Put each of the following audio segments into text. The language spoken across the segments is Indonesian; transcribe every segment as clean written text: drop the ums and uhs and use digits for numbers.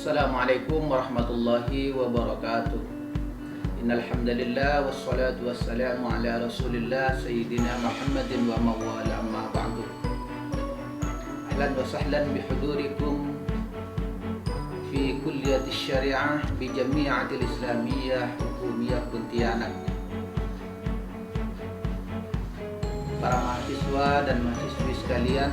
Assalamualaikum warahmatullahi wabarakatuh. Innal hamdalillah wassalatu wassalamu ala Rasulillah sayyidina Muhammadin wa mawala amma ba'du. Ahlan wa sahlan bihudurikum fi kulliyati syariah bi jami'atil islamiyah hukumiyah Pontianak. Para mahasiswa dan mahasiswi sekalian,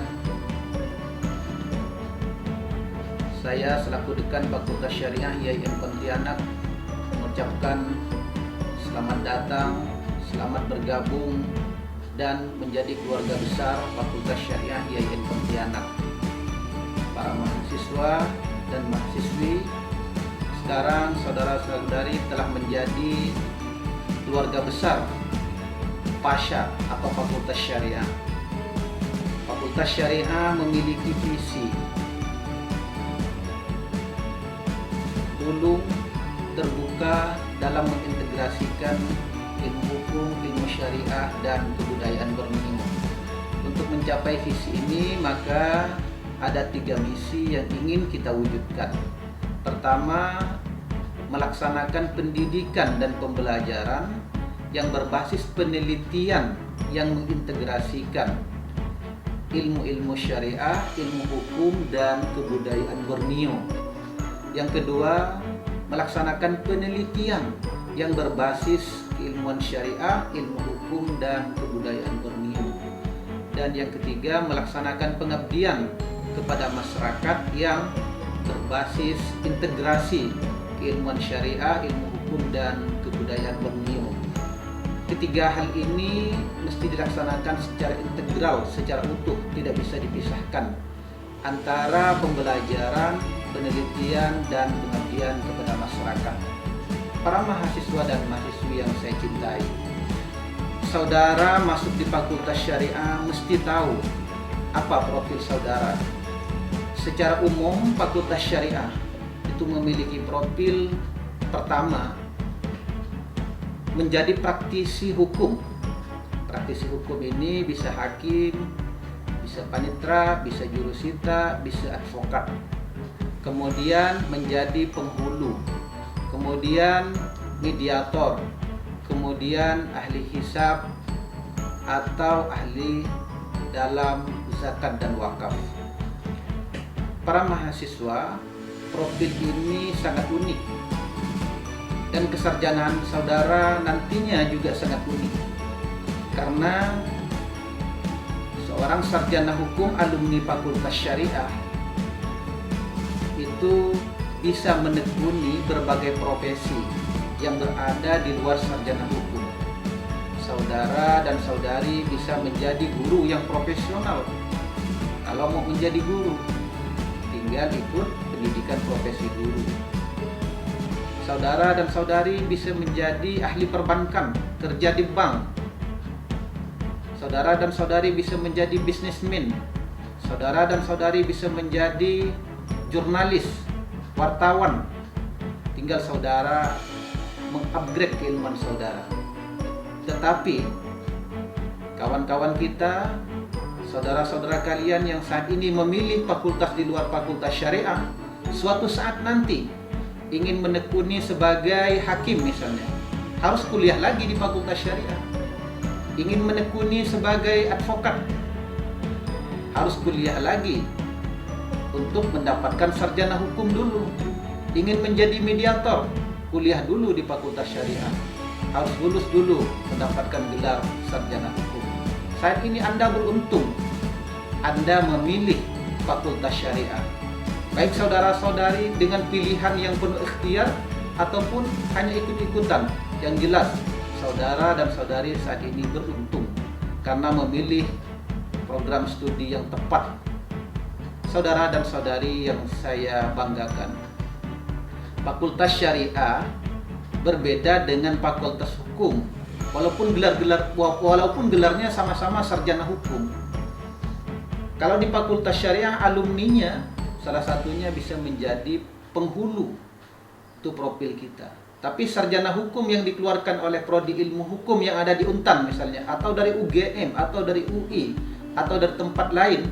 saya selaku Dekan Fakultas Syariah IAIN Pontianak mengucapkan selamat datang, selamat bergabung dan menjadi keluarga besar Fakultas Syariah IAIN Pontianak. Para mahasiswa dan mahasiswi, sekarang saudara-saudari telah menjadi keluarga besar FASYA atau Fakultas Syariah. Fakultas Syariah memiliki visi dulu terbuka dalam mengintegrasikan ilmu hukum, ilmu syariah, dan kebudayaan Borneo. Untuk mencapai visi ini, maka ada 3 misi yang ingin kita wujudkan. Pertama, melaksanakan pendidikan dan pembelajaran yang berbasis penelitian yang mengintegrasikan ilmu-ilmu syariah, ilmu hukum, dan kebudayaan Borneo. Yang kedua, melaksanakan penelitian yang berbasis keilmuan syariah, ilmu hukum, dan kebudayaan Borneo. Dan yang ketiga, melaksanakan pengabdian kepada masyarakat yang berbasis integrasi keilmuan syariah, ilmu hukum, dan kebudayaan Borneo. Ketiga hal ini mesti dilaksanakan secara integral, secara utuh, tidak bisa dipisahkan antara pembelajaran, penelitian, dan pengabdian kepada masyarakat. Para mahasiswa dan mahasiswi yang saya cintai, saudara masuk di Fakultas Syariah mesti tahu apa profil saudara. Secara umum, Fakultas Syariah itu memiliki profil pertama, menjadi praktisi hukum. Praktisi hukum ini bisa hakim, bisa panitra, bisa jurusita, bisa advokat. Kemudian menjadi penghulu, kemudian mediator, kemudian ahli hisab atau ahli dalam zakat dan wakaf. Para mahasiswa, profil ini sangat unik dan kesarjanaan saudara nantinya juga sangat unik, karena seorang sarjana hukum alumni Fakultas Syariah itu bisa menekuni berbagai profesi yang berada di luar sarjana hukum. Saudara dan saudari bisa menjadi guru yang profesional. Kalau mau menjadi guru, tinggal ikut pendidikan profesi guru. Saudara dan saudari bisa menjadi ahli perbankan, kerja di bank. Saudara dan saudari bisa menjadi bisnismen. Saudara dan saudari bisa menjadi jurnalis, wartawan. Tinggal saudara mengupgrade keilmuan saudara. Tetapi kawan-kawan kita, saudara-saudara kalian yang saat ini memilih fakultas di luar Fakultas Syariah, suatu saat nanti ingin menekuni sebagai hakim misalnya, harus kuliah lagi di Fakultas Syariah. Ingin menekuni sebagai advokat, harus kuliah lagi untuk mendapatkan sarjana hukum dulu. Ingin menjadi mediator, kuliah dulu di Fakultas Syariah, harus lulus dulu mendapatkan gelar sarjana hukum. Saat ini Anda beruntung, Anda memilih Fakultas Syariah. Baik saudara-saudari dengan pilihan yang penuh ikhtiar ataupun hanya ikut-ikutan, yang jelas saudara dan saudari saat ini beruntung karena memilih program studi yang tepat. Saudara dan saudari yang saya banggakan, Fakultas Syariah berbeda dengan Fakultas Hukum, walaupun gelarnya sama-sama sarjana hukum. Kalau di Fakultas Syariah, alumninya salah satunya bisa menjadi penghulu, itu profil kita. Tapi sarjana hukum yang dikeluarkan oleh prodi ilmu hukum yang ada di Untan misalnya, atau dari UGM, atau dari UI, atau dari tempat lain,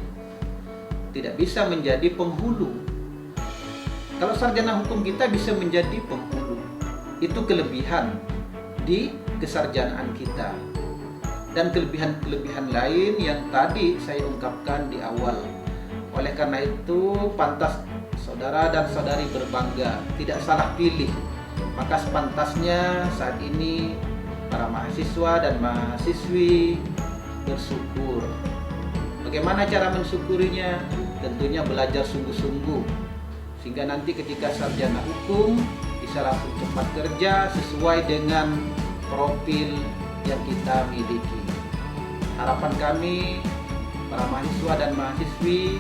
tidak bisa menjadi penghulu Kalau sarjana hukum kita bisa menjadi penghulu. Itu kelebihan di kesarjanaan kita. Dan kelebihan-kelebihan lain yang tadi saya ungkapkan di awal. Oleh karena itu, pantas saudara dan saudari berbangga, tidak salah pilih. Maka sepantasnya saat ini para mahasiswa dan mahasiswi bersyukur. Bagaimana cara mensyukurinya? Tentunya belajar sungguh-sungguh, sehingga nanti ketika sarjana hukum bisa langsung cepat kerja sesuai dengan profil yang kita miliki. Harapan kami para mahasiswa dan mahasiswi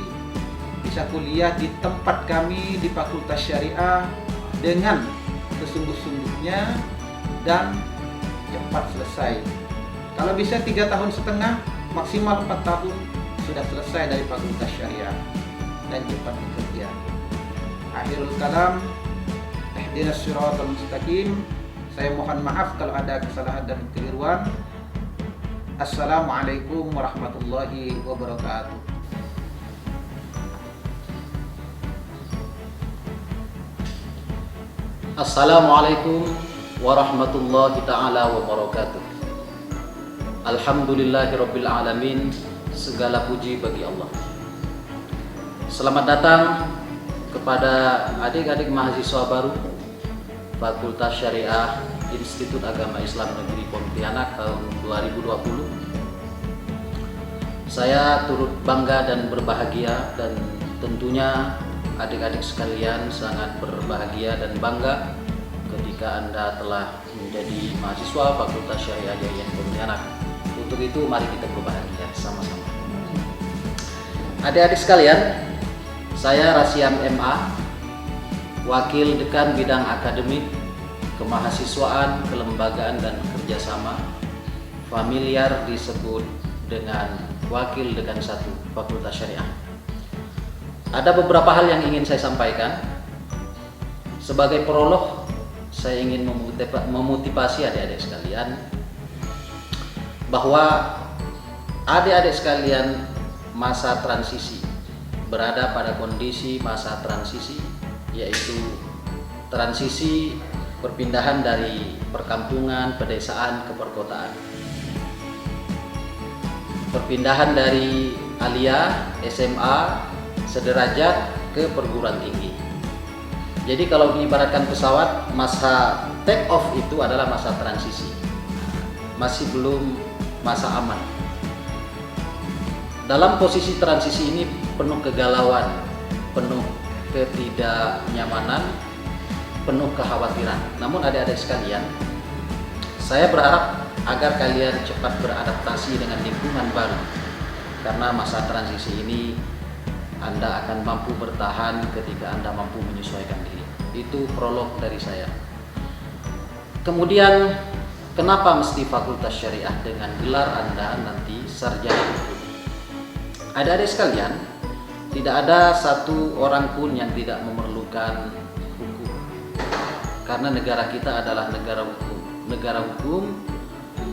bisa kuliah di tempat kami di Fakultas Syariah dengan sesungguh-sungguhnya dan cepat selesai. Kalau bisa 3,5 tahun, maksimal 4 tahun sudah selesai dari Fakultas Syariah dan cepat bekerja. Akhirul kalam, ihdinas siratal mustaqim. Saya mohon maaf kalau ada kesalahan dan kekeliruan. Assalamualaikum warahmatullahi wabarakatuh. Assalamualaikum warahmatullahi ta'ala wabarakatuh. Alhamdulillahirabbil alamin. Segala puji bagi Allah. Selamat datang kepada adik-adik mahasiswa baru Fakultas Syariah Institut Agama Islam Negeri Pontianak tahun 2020. Saya turut bangga dan berbahagia, dan tentunya adik-adik sekalian sangat berbahagia dan bangga ketika Anda telah menjadi mahasiswa Fakultas Syariah YIN Pontianak. Untuk itu mari kita berbahagia sama-sama. Adik-adik sekalian, saya Rasyam MA, Wakil Dekan Bidang Akademik, Kemahasiswaan, Kelembagaan dan Kerjasama, familiar disebut dengan Wakil Dekan 1 Fakultas Syariah. Ada beberapa hal yang ingin saya sampaikan. Sebagai prolog, saya ingin memotivasi adik-adik sekalian bahwa adik-adik sekalian masa transisi, berada pada kondisi masa transisi, yaitu transisi perpindahan dari perkampungan, pedesaan ke perkotaan, perpindahan dari aliyah, SMA, sederajat ke perguruan tinggi. Jadi kalau diibaratkan pesawat, masa take off itu adalah masa transisi, masih belum masa aman. Dalam posisi transisi ini penuh kegalauan, penuh ketidaknyamanan, penuh kekhawatiran. Namun adik-adik sekalian, saya berharap agar kalian cepat beradaptasi dengan lingkungan baru, karena masa transisi ini Anda akan mampu bertahan ketika Anda mampu menyesuaikan diri. Itu prolog dari saya. Kemudian, kenapa mesti Fakultas Syariah dengan gelar Anda nanti sarjana hukum? Adik-adik sekalian, tidak ada satu orang pun yang tidak memerlukan hukum, karena negara kita adalah negara hukum. Negara hukum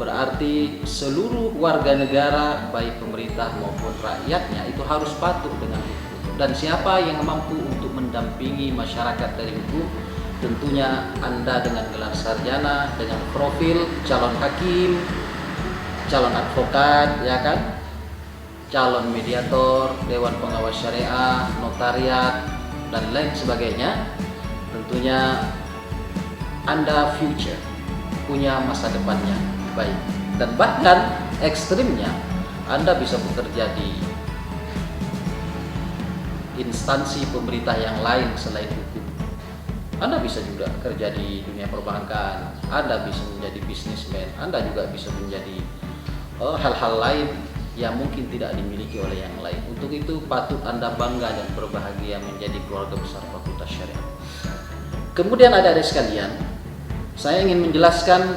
berarti seluruh warga negara, baik pemerintah maupun rakyatnya, itu harus patuh dengan hukum. Dan siapa yang mampu untuk mendampingi masyarakat dari hukum? Tentunya Anda dengan gelar sarjana, dengan profil calon hakim, calon advokat, ya kan? Calon mediator, dewan pengawas syariah, notariat, dan lain sebagainya. Tentunya Anda future, punya masa depannya baik. Dan bahkan ekstrimnya, Anda bisa bekerja di instansi pemerintah yang lain selain hukum. Anda bisa juga kerja di dunia perbankan, Anda bisa menjadi bisnismen, Anda juga bisa menjadi hal-hal lain yang mungkin tidak dimiliki oleh yang lain. Untuk itu patut Anda bangga dan berbahagia menjadi keluarga besar Fakultas Syariah. Kemudian adik-adik sekalian, saya ingin menjelaskan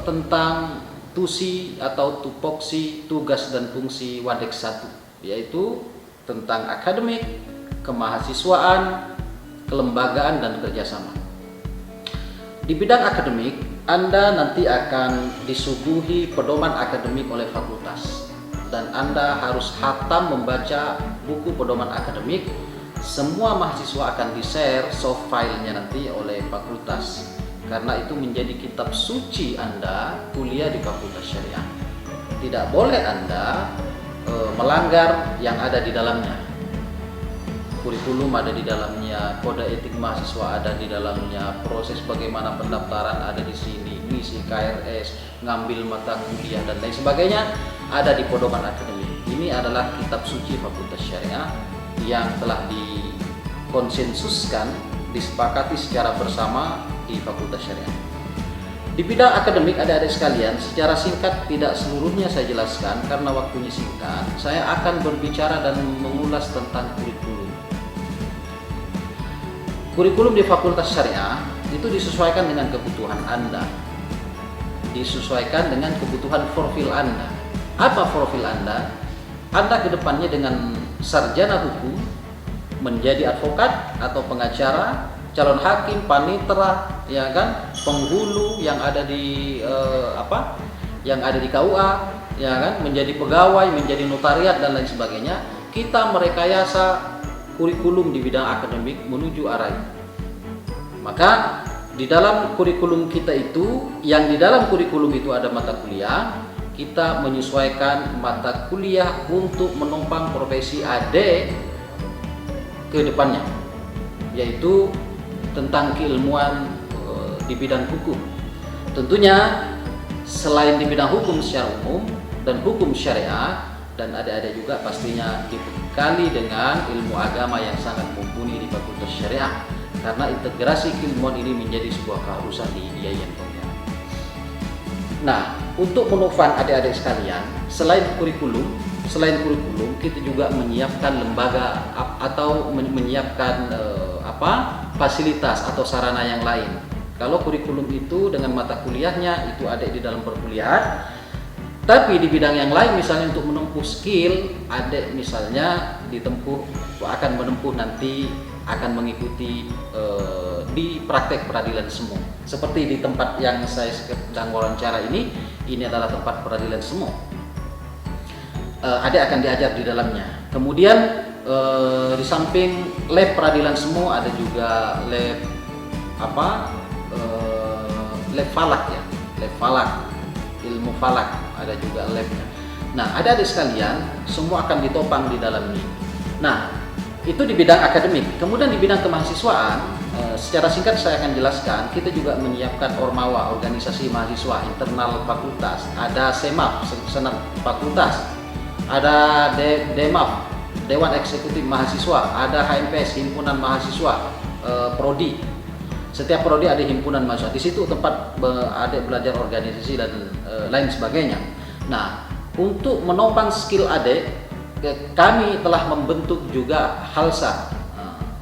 tentang tusi atau tupoksi, tugas dan fungsi Wadex 1, yaitu tentang akademik, kemahasiswaan, kelembagaan dan kerjasama. Di bidang akademik, Anda nanti akan disuguhi pedoman akademik oleh fakultas, dan Anda harus hatam membaca buku pedoman akademik semua mahasiswa akan di-share soft filenya nanti oleh fakultas, karena itu menjadi kitab suci Anda kuliah di Fakultas Syariah. Tidak boleh Anda melanggar yang ada di dalamnya. Kurikulum ada di dalamnya, kode etik mahasiswa ada di dalamnya, proses bagaimana pendaftaran ada di sini, ngisi KRS, ngambil mata kuliah dan lain sebagainya ada di pedoman akademik. Ini adalah kitab suci Fakultas Syariah yang telah dikonsensuskan, disepakati secara bersama di Fakultas Syariah. Di bidang akademik adik-adik sekalian, secara singkat tidak seluruhnya saya jelaskan karena waktunya singkat. Saya akan berbicara dan mengulas tentang kurikulum. Kurikulum di Fakultas Syariah itu disesuaikan dengan kebutuhan Anda. Disesuaikan dengan kebutuhan profil Anda. Apa profil Anda? Anda ke depannya dengan sarjana hukum, menjadi advokat atau pengacara, calon hakim, panitera, ya kan, penghulu yang ada di yang ada di KUA, ya kan, menjadi pegawai, menjadi notariat dan lain sebagainya. Kita merekayasa kurikulum di bidang akademik menuju arah itu. Maka di dalam kurikulum kita itu, yang di dalam kurikulum itu ada mata kuliah, kita menyesuaikan mata kuliah untuk menopang profesi AD ke depannya, yaitu tentang keilmuan di bidang hukum. Tentunya selain di bidang hukum secara umum dan hukum syariah, dan ada juga pastinya dibekali dengan ilmu agama yang sangat mumpuni di Fakultas Syariah, karena integrasi keilmuan ini menjadi sebuah keharusan di Yayan Pontianak. Nah, untuk menopang adik-adik sekalian, selain kurikulum kita juga menyiapkan lembaga atau menyiapkan fasilitas atau sarana yang lain. Kalau kurikulum itu dengan mata kuliahnya itu ada di dalam perkuliahan, tapi di bidang yang lain misalnya untuk menempuh skill, adik misalnya akan menempuh nanti akan mengikuti di praktek peradilan semu. Seperti di tempat yang saya sedang wawancara ini adalah tempat peradilan semu. Adik akan diajar di dalamnya. Kemudian di samping lab peradilan semu ada juga lab lab falak ya, lab falak, ilmu falak ada juga labnya. Nah, adik-adik sekalian, semua akan ditopang di dalamnya. Nah, itu di bidang akademik. Kemudian di bidang kemahasiswaan, secara singkat saya akan jelaskan, kita juga menyiapkan Ormawa, organisasi mahasiswa internal fakultas, ada SEMAF, senat fakultas, ada DEMAF, Dewan Eksekutif Mahasiswa, ada HMPS, himpunan mahasiswa, prodi. Setiap prodi ada himpunan mahasiswa. Di situ tempat adik belajar organisasi dan lain sebagainya. Nah, untuk menopang skill adik, kami telah membentuk juga HALSA.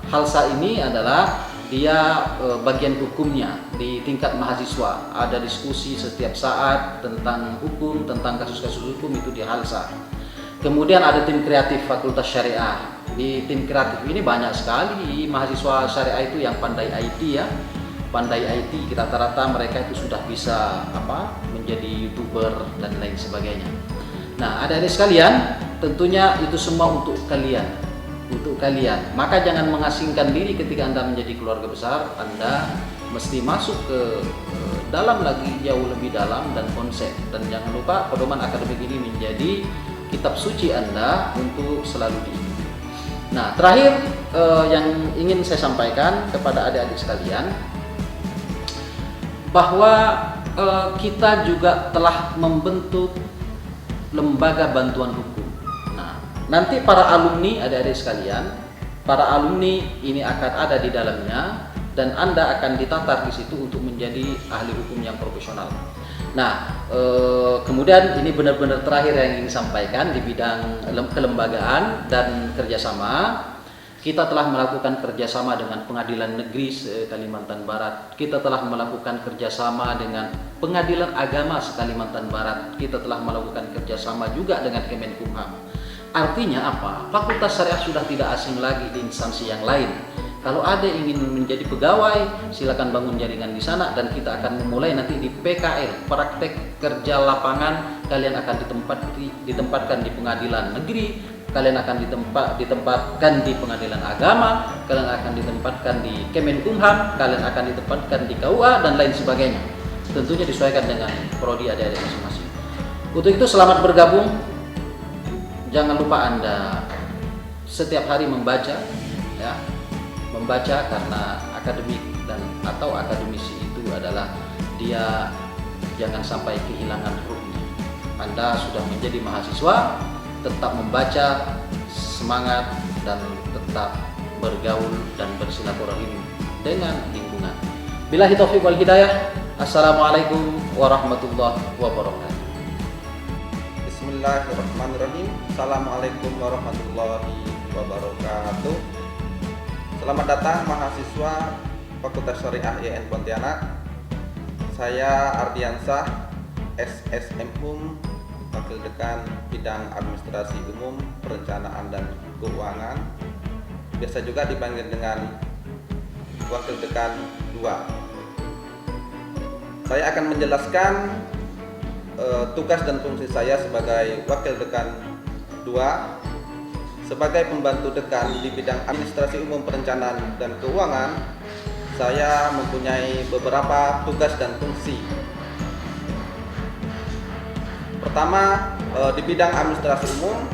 HALSA ini adalah dia bagian hukumnya di tingkat mahasiswa. Ada diskusi setiap saat tentang hukum, tentang kasus-kasus hukum itu di HALSA. Kemudian ada tim kreatif Fakultas Syariah. Di tim kreatif ini banyak sekali mahasiswa syariah itu yang pandai IT ya. Pandai IT, rata-rata mereka itu sudah bisa menjadi YouTuber dan lain sebagainya. Nah, adik-adik sekalian, tentunya itu semua untuk kalian. Untuk kalian. Maka jangan mengasingkan diri ketika Anda menjadi keluarga besar. Anda mesti masuk ke dalam lagi, jauh lebih dalam dan konsep. Dan jangan lupa pedoman akademik ini menjadi kitab suci Anda untuk selalu diikuti. Nah, terakhir yang ingin saya sampaikan kepada adik-adik sekalian, bahwa kita juga telah membentuk lembaga bantuan hukum. Nah, nanti para alumni, adik-adik sekalian, para alumni ini akan ada di dalamnya dan Anda akan ditatar di situ untuk menjadi ahli hukum yang profesional. Nah, kemudian ini benar-benar terakhir yang ingin sampaikan di bidang kelembagaan dan kerjasama. Kita telah melakukan kerjasama dengan Pengadilan Negeri Kalimantan Barat. Kita telah melakukan kerjasama dengan Pengadilan Agama Kalimantan Barat. Kita telah melakukan kerjasama juga dengan Kemenkumham. Artinya apa? Fakultas Syariah sudah tidak asing lagi di instansi yang lain. Kalau ada ingin menjadi pegawai, silakan bangun jaringan di sana dan kita akan memulai nanti di PKL, praktek kerja lapangan. Kalian akan ditempatkan di Pengadilan Negeri kalian akan ditempatkan di pengadilan agama, kalian akan ditempatkan di Kemenkumham, kalian akan ditempatkan di KUA dan lain sebagainya. Tentunya disesuaikan dengan prodi adik-adik masing-masing. Untuk itu selamat bergabung. Jangan lupa Anda setiap hari membaca, ya. Membaca karena akademik dan atau akademisi itu adalah dia jangan sampai kehilangan ruhnya. Anda sudah menjadi mahasiswa, tetap membaca, semangat dan tetap bergaul dan bersilaturahim dengan lingkungan. Billahi taufiq wal hidayah. Assalamualaikum warahmatullahi wabarakatuh. Bismillahirrahmanirrahim. Assalamualaikum warahmatullahi wabarakatuh. Selamat datang mahasiswa Fakultas Syariah IAIN Pontianak. Saya Ardiansah, SSM HUM, Wakil Dekan Bidang Administrasi Umum, Perencanaan dan Keuangan. Biasa juga dipanggil dengan Wakil Dekan 2. Saya akan menjelaskan tugas dan fungsi saya sebagai Wakil Dekan 2. Sebagai pembantu dekan di bidang administrasi umum, perencanaan dan keuangan, saya mempunyai beberapa tugas dan fungsi. Pertama, di bidang administrasi umum,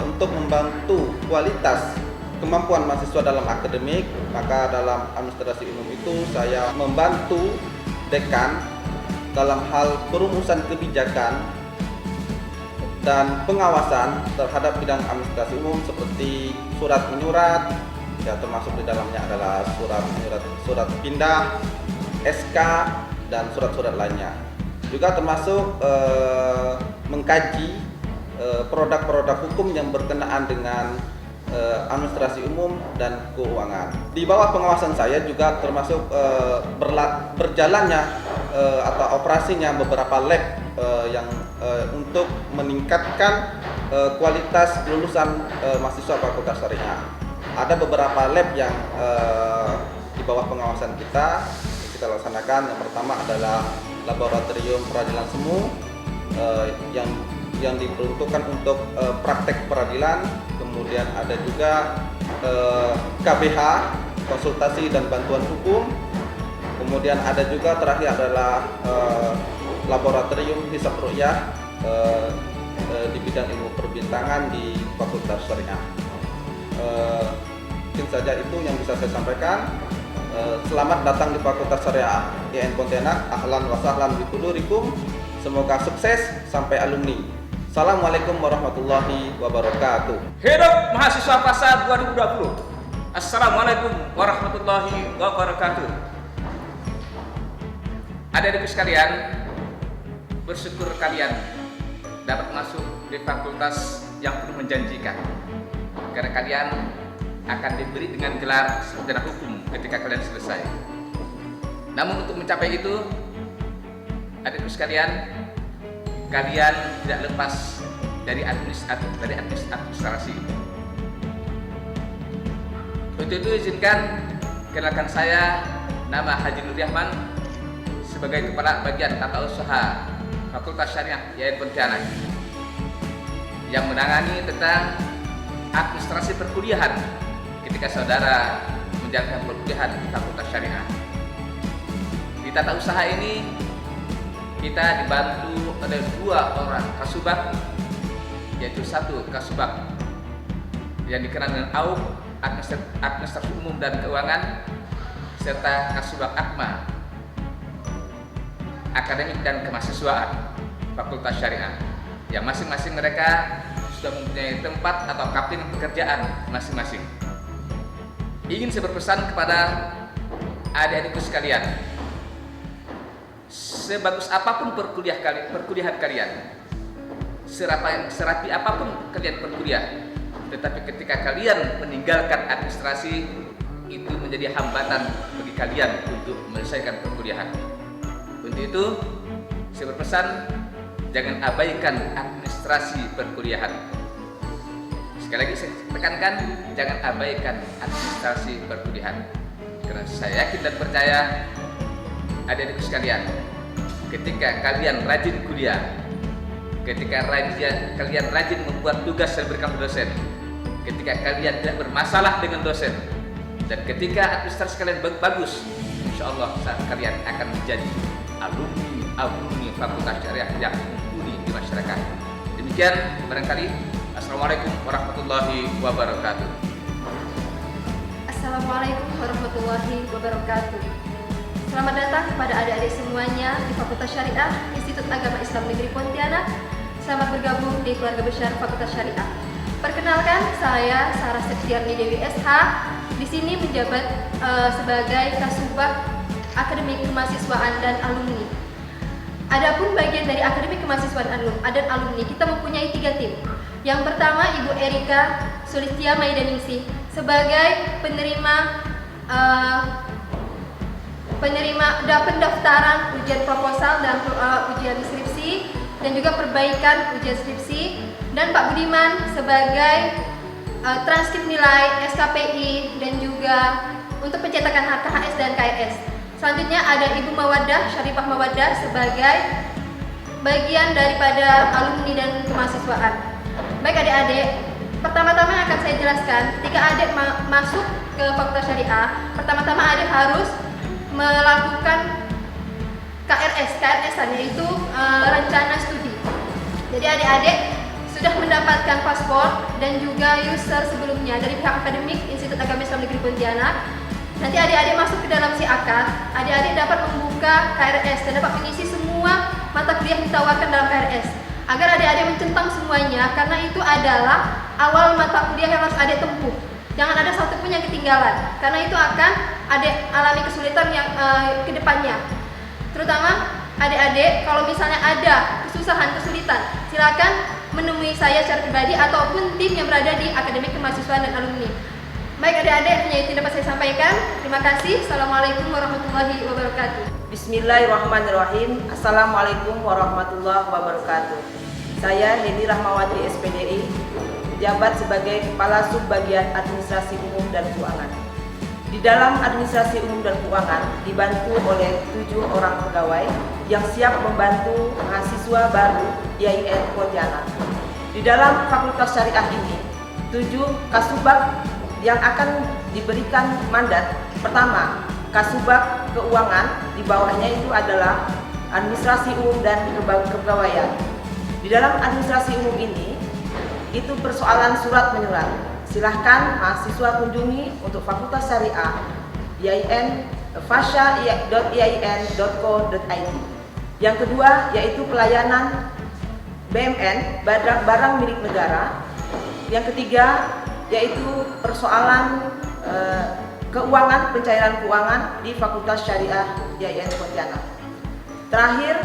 untuk membantu kualitas kemampuan mahasiswa dalam akademik, maka dalam administrasi umum itu saya membantu dekan dalam hal perumusan kebijakan dan pengawasan terhadap bidang administrasi umum seperti surat menyurat, ya termasuk di dalamnya adalah surat menyurat, surat pindah, SK dan surat-surat lainnya. Juga termasuk mengkaji produk-produk hukum yang berkenaan dengan administrasi umum dan keuangan. Di bawah pengawasan saya juga termasuk berjalannya atau operasinya beberapa lab yang untuk meningkatkan kualitas lulusan mahasiswa Fakultas Syariah. Ada beberapa lab yang di bawah pengawasan kita laksanakan. Yang pertama adalah laboratorium peradilan semu yang diperuntukkan untuk praktek peradilan. Kemudian ada juga KBH, konsultasi dan bantuan hukum. Kemudian ada juga terakhir adalah laboratorium hisab ru'yah di bidang ilmu perbintangan di Fakultas Syariah. Mungkin saja itu yang bisa saya sampaikan. Selamat datang di Fakultas Syariah IAIN Pontianak. Ahlan wa sahlan bihudurikum. Semoga sukses sampai alumni. Assalamualaikum warahmatullahi wabarakatuh. Hidup mahasiswa Pasar 2020. Assalamualaikum warahmatullahi wabarakatuh. Adik-adikku sekalian, bersyukur kalian dapat masuk di fakultas yang penuh menjanjikan, karena kalian akan diberi dengan gelar sarjana hukum ketika kalian selesai. Namun untuk mencapai itu, adik-adikku sekalian, kalian tidak lepas dari administrasi. Untuk itu izinkan kenalkan saya, nama Haji Nurrahman, sebagai Kepala Bagian Tata Usaha Fakultas Syariah IAIN Pontianak, yang menangani tentang administrasi perkuliahan ketika saudara menjalankan perkuliahan di Fakultas Syariah. Di tata usaha ini kita dibantu oleh 2 orang kasubag, yaitu 1 kasubag yang dikenal dengan AUK, Administrasi Umum dan Keuangan, serta kasubag AKMA, Akademik dan Kemahasiswaan Fakultas Syariah, yang masing-masing mereka sudah mempunyai tempat atau kapling pekerjaan masing-masing. Ingin saya berpesan kepada adik-adikku sekalian, sebagus apapun perkuliahan kalian, serapi apapun kalian berkuliah, tetapi ketika kalian meninggalkan administrasi, itu menjadi hambatan bagi kalian untuk menyelesaikan perkuliahan. Untuk itu, saya berpesan, jangan abaikan administrasi perkuliahan. Sekali lagi saya tekankan, jangan abaikan administrasi perkuliahan. Karena saya yakin dan percaya, adik-adikku sekalian, ketika kalian rajin kuliah, ketika kalian rajin membuat tugas yang diberikan oleh dosen, ketika kalian tidak bermasalah dengan dosen, dan ketika administrasi kalian bagus, insya Allah saat kalian akan menjadi alumni Fakultas Syariah yang mumpuni di masyarakat. Demikian barangkali. Assalamualaikum warahmatullahi wabarakatuh. Assalamualaikum warahmatullahi wabarakatuh. Selamat datang kepada adik-adik semuanya di Fakultas Syariah Institut Agama Islam Negeri Pontianak. Selamat bergabung di keluarga besar Fakultas Syariah. Perkenalkan, saya Sarah Septiarni Dewi SH. Di sini menjabat sebagai Kasubag Akademik Kemahasiswaan dan Alumni. Adapun bagian dari Akademik Kemahasiswaan dan Alumni, kita mempunyai 3 tim. Yang pertama, Ibu Erika Sulistia Maidaningsih sebagai penerima pendaftaran ujian proposal dan ujian skripsi dan juga perbaikan ujian skripsi, dan Pak Budiman sebagai transkrip nilai SKPI dan juga untuk pencetakan KHS dan KRS. Selanjutnya ada Ibu Mawaddah Syarifah Mawaddah sebagai bagian daripada alumni dan kemahasiswaan. Baik adik-adik, pertama-tama yang akan saya jelaskan, ketika adik masuk ke Fakultas Syariah, pertama-tama adik harus melakukan KRS-an, yaitu rencana studi. Jadi adik-adik sudah mendapatkan paspor dan juga user sebelumnya dari pihak akademik Institut Agama Islam Negeri Pontianak. Nanti adik-adik masuk ke dalam si akad, adik-adik dapat membuka KRS dan dapat mengisi semua mata kuliah yang ditawarkan dalam KRS. Agar adik-adik mencentang semuanya, karena itu adalah awal mata kuliah yang harus adik tempuh. Jangan ada satupun yang ketinggalan, karena itu akan adik alami kesulitan yang kedepannya. Terutama adik-adik, kalau misalnya ada kesusahan, kesulitan, silakan menemui saya secara pribadi ataupun tim yang berada di Akademik Kemahasiswaan dan Alumni. Baik adik-adik, hanya itu dapat saya sampaikan. Terima kasih. Assalamualaikum warahmatullahi wabarakatuh. Bismillahirrahmanirrahim. Assalamualaikum warahmatullahi wabarakatuh. Saya Hedi Rahmawati SPDI, menjabat sebagai Kepala Subbagian Administrasi Umum dan Keuangan. Di dalam Administrasi Umum dan Keuangan dibantu oleh 7 orang pegawai yang siap membantu mahasiswa baru IAIN Pontianak. Di dalam Fakultas Syariah ini, 7 kasubag yang akan diberikan mandat. Pertama, Kasubag Keuangan, di bawahnya itu adalah Administrasi Umum dan Kepegawaian. Di dalam administrasi umum ini, itu persoalan surat menyurat. Silahkan mahasiswa kunjungi untuk Fakultas Syariah IAIN fasya.iain.co.id. Yang kedua yaitu pelayanan BMN, barang milik negara. Yang ketiga yaitu persoalan keuangan, pencairan keuangan di Fakultas Syariah IAIN Pontianak. Terakhir,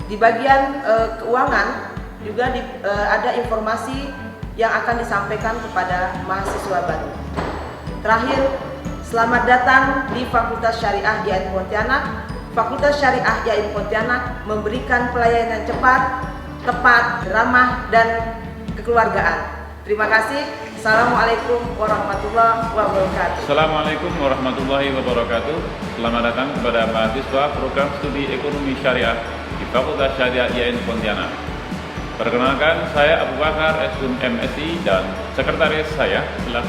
di bagian keuangan juga ada informasi yang akan disampaikan kepada mahasiswa baru. Terakhir, selamat datang di Fakultas Syariah IAIN Pontianak. Fakultas Syariah IAIN Pontianak memberikan pelayanan cepat, tepat, ramah, dan kekeluargaan. Terima kasih. Assalamualaikum warahmatullahi wabarakatuh. Assalamualaikum warahmatullahi wabarakatuh. Selamat datang kepada mahasiswa program studi ekonomi syariah di Fakultas Syariah IAIN Pontianak. Perkenalkan, saya Abu Bakar Esum MSI dan sekretaris saya adalah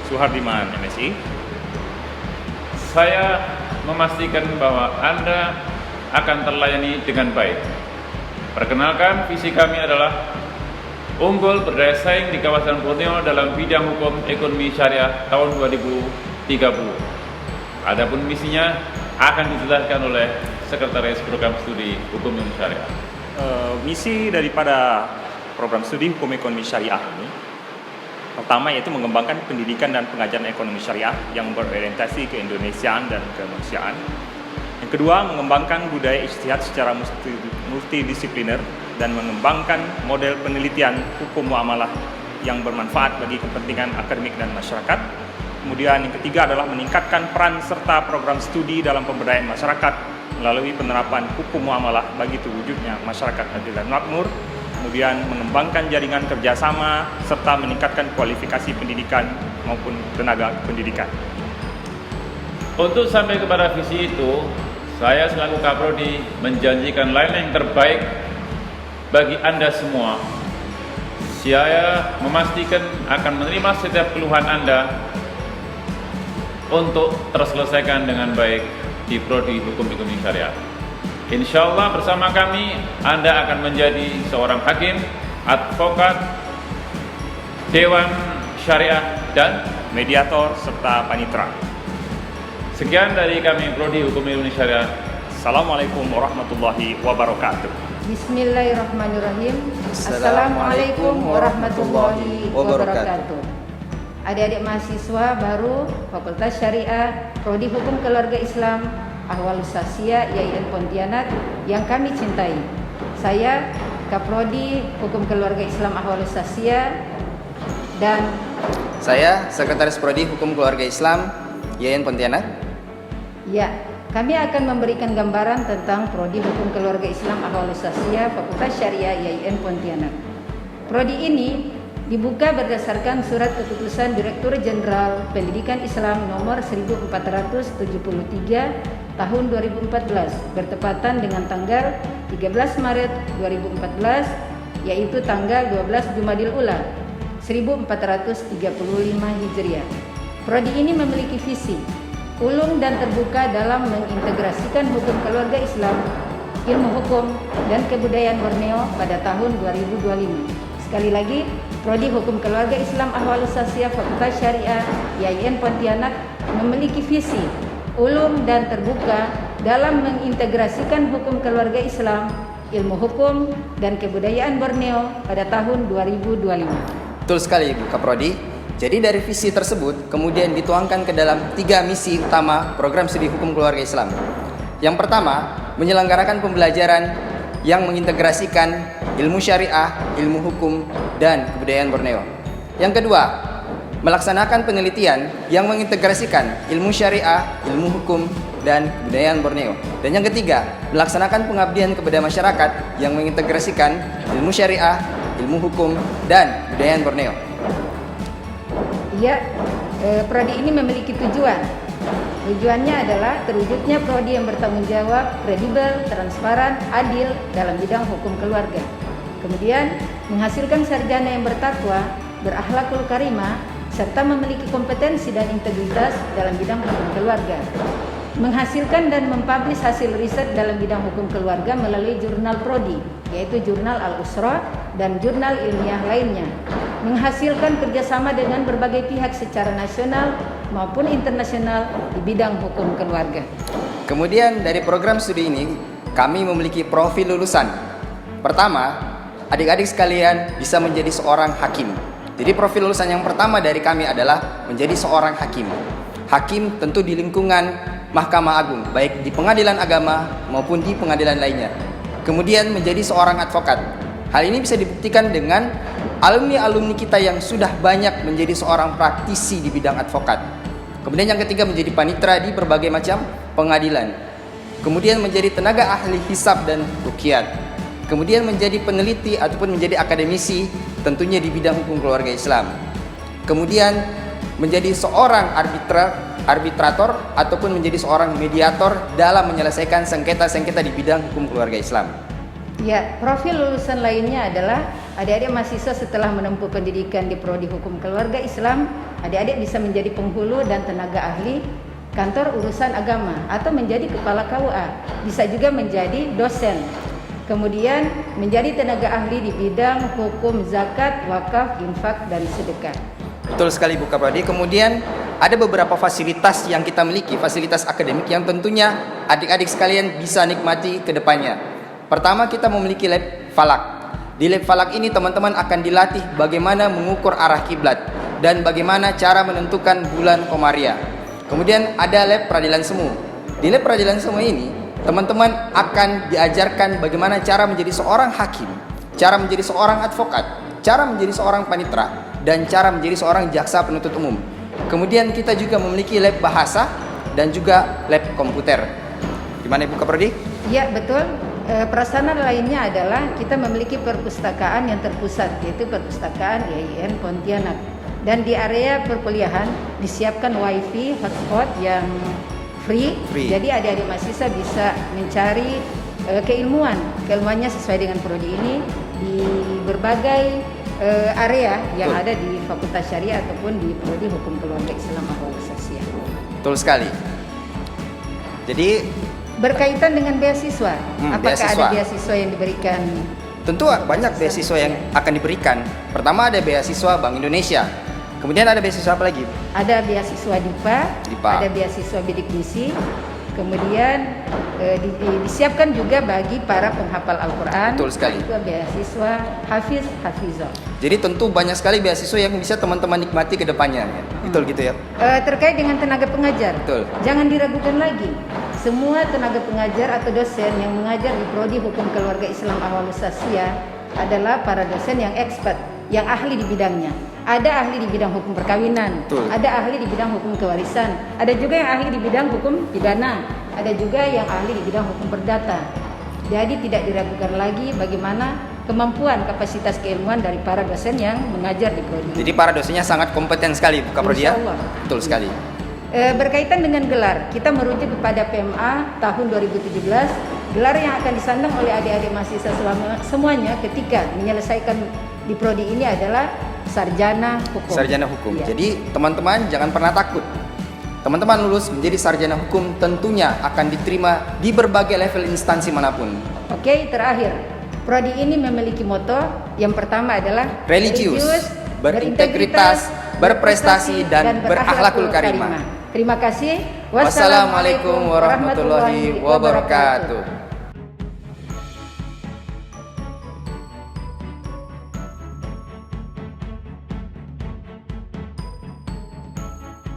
Suhardiman MSI. Saya memastikan bahwa Anda akan terlayani dengan baik. Perkenalkan, visi kami adalah unggul berdaya saing di kawasan Pontianak dalam bidang hukum ekonomi syariah tahun 2030. Adapun misinya akan dijelaskan oleh Sekretaris Program Studi Hukum Syariah. Misi daripada program studi hukum ekonomi syariah ini pertama yaitu mengembangkan pendidikan dan pengajaran ekonomi syariah yang berorientasi ke Indonesiaan dan kemanusiaan. Yang kedua, mengembangkan budaya ijtihad secara multidisipliner dan mengembangkan model penelitian hukum muamalah yang bermanfaat bagi kepentingan akademik dan masyarakat. Kemudian yang ketiga adalah meningkatkan peran serta program studi dalam pemberdayaan masyarakat melalui penerapan hukum muamalah bagi terwujudnya masyarakat adil dan makmur. Kemudian mengembangkan jaringan kerjasama serta meningkatkan kualifikasi pendidikan maupun tenaga pendidikan. Untuk sampai kepada visi itu, saya selaku Kaprodi menjanjikan layanan yang terbaik bagi Anda semua. Saya memastikan akan menerima setiap keluhan Anda untuk terselesaikan dengan baik di Prodi Hukum Ekonomi Syariah. Insya Allah bersama kami Anda akan menjadi seorang hakim, advokat, dewan syariah, dan mediator serta panitera. Sekian dari kami Prodi Hukum Ekonomi Syariah. Assalamualaikum warahmatullahi wabarakatuh. Bismillahirrahmanirrahim. Assalamualaikum warahmatullahi wabarakatuh. Adik-adik mahasiswa baru Fakultas Syariah Prodi Hukum Keluarga Islam Ahwalus Sasiyah YIN Pontianak yang kami cintai. Saya Kaprodi Hukum Keluarga Islam Ahwalus Sasiyah dan saya Sekretaris Prodi Hukum Keluarga Islam YIN Pontianak. Ya, kami akan memberikan gambaran tentang Prodi Hukum Keluarga Islam Ahwalus Sasiyah Fakultas Syariah YIN Pontianak. Prodi ini dibuka berdasarkan surat keputusan Direktur Jenderal Pendidikan Islam nomor 1473 tahun 2014 bertepatan dengan tanggal 13 Maret 2014 yaitu tanggal 12 Jumadil Ula 1435 Hijriah. Prodi ini memiliki visi ulung dan terbuka dalam mengintegrasikan hukum keluarga Islam, ilmu hukum, dan kebudayaan Borneo pada tahun 2025. Sekali lagi, Prodi Hukum Keluarga Islam Ahwalus Sasiyah Fakultas Syariah YIN Pontianak memiliki visi ulung dan terbuka dalam mengintegrasikan hukum keluarga Islam, ilmu hukum, dan kebudayaan Borneo pada tahun 2025. Betul sekali Bu Kaprodi. Jadi dari visi tersebut kemudian dituangkan ke dalam 3 misi utama program studi hukum keluarga Islam. Yang pertama, menyelenggarakan pembelajaran yang mengintegrasikan ilmu syariah, ilmu hukum, dan kebudayaan Borneo. Yang kedua, melaksanakan penelitian yang mengintegrasikan ilmu syariah, ilmu hukum, dan kebudayaan Borneo. Dan yang ketiga, melaksanakan pengabdian kepada masyarakat yang mengintegrasikan ilmu syariah, ilmu hukum, dan kebudayaan Borneo. Ya, Prodi ini memiliki tujuan. Tujuannya adalah terwujudnya prodi yang bertanggung jawab, kredibel, transparan, adil dalam bidang hukum keluarga. Kemudian menghasilkan sarjana yang bertakwa, berakhlakul karimah, serta memiliki kompetensi dan integritas dalam bidang hukum keluarga. Menghasilkan dan mempublish hasil riset dalam bidang hukum keluarga melalui jurnal prodi, yaitu jurnal Al-Usra dan jurnal ilmiah lainnya. Menghasilkan kerjasama dengan berbagai pihak secara nasional maupun internasional di bidang hukum keluarga. Kemudian dari program studi ini, kami memiliki profil lulusan. Pertama, adik-adik sekalian bisa menjadi seorang hakim. Jadi profil lulusan yang pertama dari kami adalah menjadi seorang hakim. Hakim tentu di lingkungan Mahkamah Agung, baik di pengadilan agama maupun di pengadilan lainnya. Kemudian menjadi seorang advokat. Hal ini bisa dibuktikan dengan alumni-alumni kita yang sudah banyak menjadi seorang praktisi di bidang advokat. Kemudian yang ketiga menjadi panitera di berbagai macam pengadilan. Kemudian menjadi tenaga ahli hisab dan ruqyat. Kemudian menjadi peneliti ataupun menjadi akademisi tentunya di bidang hukum keluarga Islam. Kemudian menjadi seorang arbitrator ataupun menjadi seorang mediator dalam menyelesaikan sengketa-sengketa di bidang hukum keluarga Islam. Ya, profil lulusan lainnya adalah adik-adik mahasiswa setelah menempuh pendidikan di Prodi Hukum Keluarga Islam, adik-adik bisa menjadi penghulu dan tenaga ahli kantor urusan agama atau menjadi kepala KUA, bisa juga menjadi dosen. Kemudian menjadi tenaga ahli di bidang hukum zakat, wakaf, infak, dan sedekah. Betul sekali Bu Kaprodi. Kemudian ada beberapa fasilitas yang kita miliki, fasilitas akademik yang tentunya adik-adik sekalian bisa nikmati ke depannya. Pertama, kita memiliki lab falak. Di lab falak ini teman-teman akan dilatih bagaimana mengukur arah kiblat dan bagaimana cara menentukan bulan Qomariyah. Kemudian ada lab peradilan semu. Di lab peradilan semu ini teman-teman akan diajarkan bagaimana cara menjadi seorang hakim, cara menjadi seorang advokat, cara menjadi seorang panitera, dan cara menjadi seorang jaksa penuntut umum. Kemudian kita juga memiliki lab bahasa dan juga lab komputer. Gimana Ibu Kaprodi? Ya, betul. Prasarana lainnya adalah kita memiliki perpustakaan yang terpusat, yaitu perpustakaan YIN Pontianak. Dan di area perkuliahan disiapkan wifi hotspot yang free. Jadi adik-adik mahasiswa bisa mencari keilmuannya sesuai dengan prodi ini di berbagai area yang Betul. ada di Fakultas Syariah ataupun di Prodi Hukum Keluarga Islam Ahwal Asasiyah. Betul sekali. Jadi Berkaitan dengan beasiswa, apakah beasiswa. ada beasiswa yang diberikan? tentu banyak beasiswa yang akan diberikan. Pertama ada beasiswa Bank Indonesia. Kemudian ada beasiswa apa lagi? Ada beasiswa DIPA, DIPA. ada beasiswa bidik misi, kemudian disiapkan juga bagi para penghafal Al-Quran. Betul sekali. Itu beasiswa Hafiz Hafizah. Jadi tentu banyak sekali beasiswa yang bisa teman-teman nikmati ke depannya. Ya. Betul gitu ya. Terkait dengan tenaga pengajar, Betul. jangan diragukan lagi. Semua tenaga pengajar atau dosen yang mengajar di Prodi Hukum Keluarga Islam Ahwal Asasiyah adalah para dosen yang expert, yang ahli di bidangnya. Ada ahli di bidang hukum perkawinan, Betul. ada ahli di bidang hukum kewarisan, ada juga yang ahli di bidang hukum pidana, ada juga yang ahli di bidang hukum perdata. Jadi tidak diragukan lagi bagaimana kemampuan kapasitas keilmuan dari para dosen yang mengajar di Prodi. Jadi para dosennya sangat kompeten sekali, Kak Prodi ya? Insya Allah. Betul sekali. Berkaitan dengan gelar, kita merujuk kepada PMA tahun 2017. Gelar yang akan disandang oleh adik-adik mahasiswa semuanya ketika menyelesaikan di prodi ini adalah sarjana hukum. Sarjana hukum. Iya. Jadi teman-teman jangan pernah takut. Teman-teman lulus menjadi sarjana hukum tentunya akan diterima di berbagai level instansi manapun. Oke, terakhir. Prodi ini memiliki moto yang pertama adalah Religius, berintegritas, berprestasi, dan berakhlakul karimah. Terima kasih. Wassalamualaikum warahmatullahi wabarakatuh.